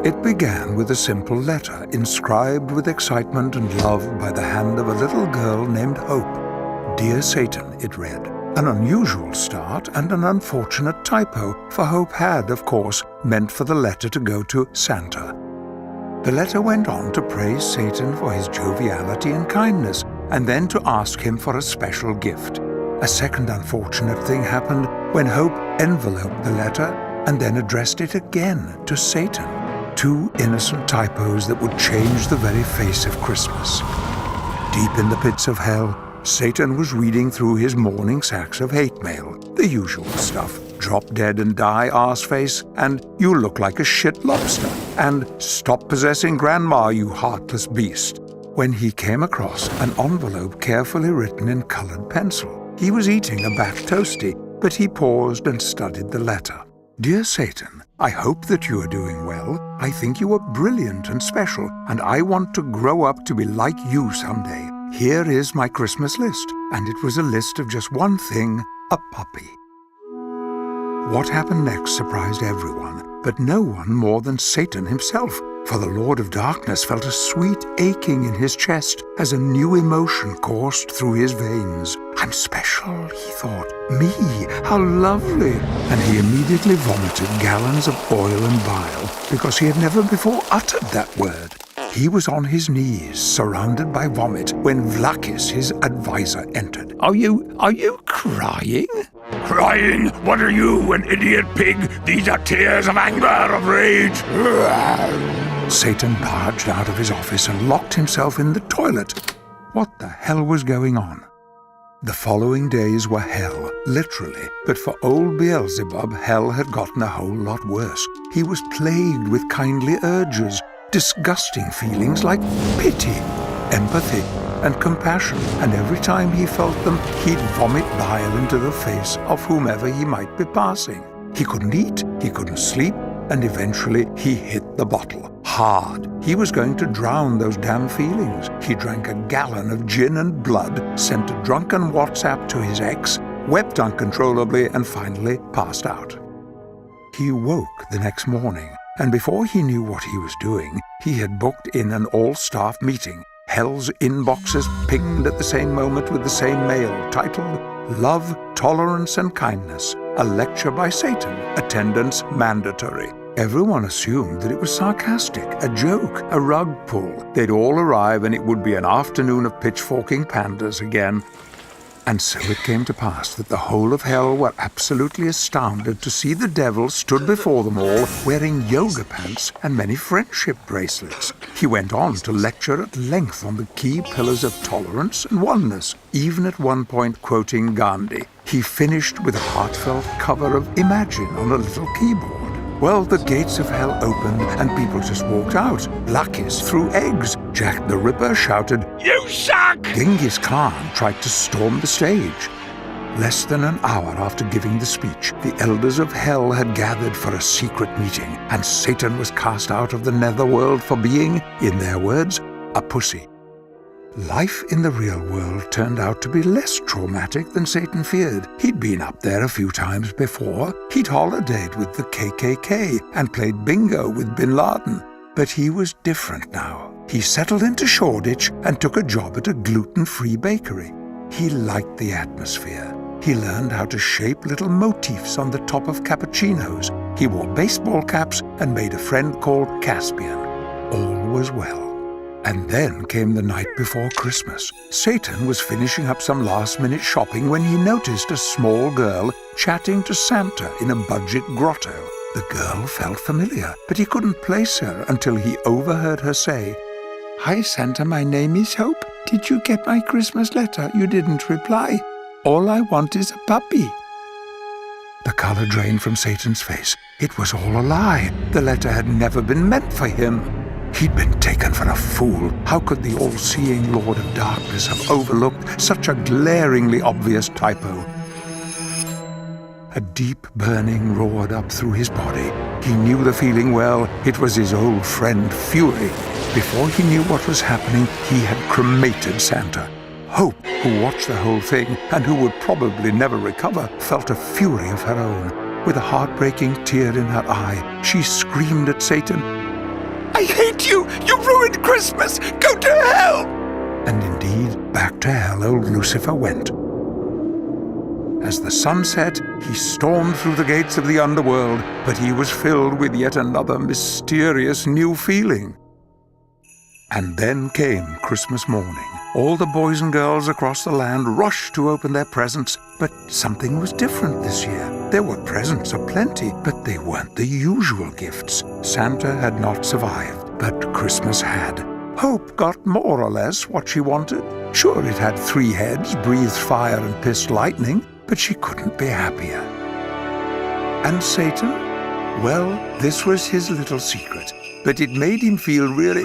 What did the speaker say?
It began with a simple letter, inscribed with excitement and love by the hand of a little girl named Hope. "Dear Satan," it read. An unusual start and an unfortunate typo, for Hope had, of course, meant for the letter to go to Santa. The letter went on to praise Satan for his joviality and kindness, and then to ask him for a special gift. A second unfortunate thing happened when Hope enveloped the letter and then addressed it again to Satan. Two innocent typos that would change the very face of Christmas. Deep in the pits of hell, Satan was reading through his morning sacks of hate mail, the usual stuff. Drop dead and die, arseface, and you look like a shit lobster, and stop possessing grandma, you heartless beast. When he came across an envelope carefully written in colored pencil. He was eating a back toasty, but he paused and studied the letter. "Dear Satan, I hope that you are doing well. I think you are brilliant and special, and I want to grow up to be like you someday. Here is my Christmas list," and it was a list of just one thing, a puppy. What happened next surprised everyone, but no one more than Satan himself, for the Lord of Darkness felt a sweet aching in his chest as a new emotion coursed through his veins. "I'm special," he thought. "Me, how lovely!" And he immediately vomited gallons of oil and bile, because he had never before uttered that word. He was on his knees, surrounded by vomit, when Vlakis, his advisor, entered. Are you crying?" "Crying? What are you, an idiot pig? These are tears of anger, of rage." Satan barged out of his office and locked himself in the toilet. What the hell was going on? The following days were hell, literally, but for old Beelzebub, hell had gotten a whole lot worse. He was plagued with kindly urges, disgusting feelings like pity, empathy, and compassion, and every time he felt them, he'd vomit bile into the face of whomever he might be passing. He couldn't eat, he couldn't sleep, and eventually he hit the bottle. Hard. He was going to drown those damn feelings. He drank a gallon of gin and blood, sent a drunken WhatsApp to his ex, wept uncontrollably, and finally passed out. He woke the next morning, and before he knew what he was doing, he had booked in an all-staff meeting. Hell's inboxes pinged at the same moment with the same mail, titled "Love, Tolerance and Kindness, a lecture by Satan, attendance mandatory." Everyone assumed that it was sarcastic, a joke, a rug pull. They'd all arrive and it would be an afternoon of pitchforking pandas again. And so it came to pass that the whole of hell were absolutely astounded to see the devil stood before them all wearing yoga pants and many friendship bracelets. He went on to lecture at length on the key pillars of tolerance and oneness, even at one point quoting Gandhi. He finished with a heartfelt cover of Imagine on a little keyboard. Well, the gates of hell opened and people just walked out. Vlakis threw eggs. Jack the Ripper shouted, "You suck!" Genghis Khan tried to storm the stage. Less than an hour after giving the speech, the elders of hell had gathered for a secret meeting, and Satan was cast out of the netherworld for being, in their words, a pussy. Life in the real world turned out to be less traumatic than Satan feared. He'd been up there a few times before. He'd holidayed with the KKK and played bingo with Bin Laden. But he was different now. He settled into Shoreditch and took a job at a gluten-free bakery. He liked the atmosphere. He learned how to shape little motifs on the top of cappuccinos. He wore baseball caps and made a friend called Caspian. All was well. And then came the night before Christmas. Satan was finishing up some last-minute shopping when he noticed a small girl chatting to Santa in a budget grotto. The girl felt familiar, but he couldn't place her until he overheard her say, "Hi, Santa, my name is Hope. Did you get my Christmas letter? You didn't reply. All I want is a puppy." The color drained from Satan's face. It was all a lie. The letter had never been meant for him. He'd been taken for a fool. How could the all-seeing Lord of Darkness have overlooked such a glaringly obvious typo? A deep burning roared up through his body. He knew the feeling well. It was his old friend, Fury. Before he knew what was happening, he had cremated Santa. Hope, who watched the whole thing and who would probably never recover, felt a fury of her own. With a heartbreaking tear in her eye, she screamed at Satan, I hate you! You ruined Christmas! Go to hell! And indeed, back to hell old Lucifer went. As the sun set, he stormed through the gates of the underworld, but he was filled with yet another mysterious new feeling. And then came Christmas morning. All the boys and girls across the land rushed to open their presents, but something was different this year. There were presents aplenty, but they weren't the usual gifts. Santa had not survived, but Christmas had. Hope got more or less what she wanted. Sure, it had 3 heads, breathed fire and pissed lightning, but she couldn't be happier. And Satan? Well, this was his little secret, but it made him feel really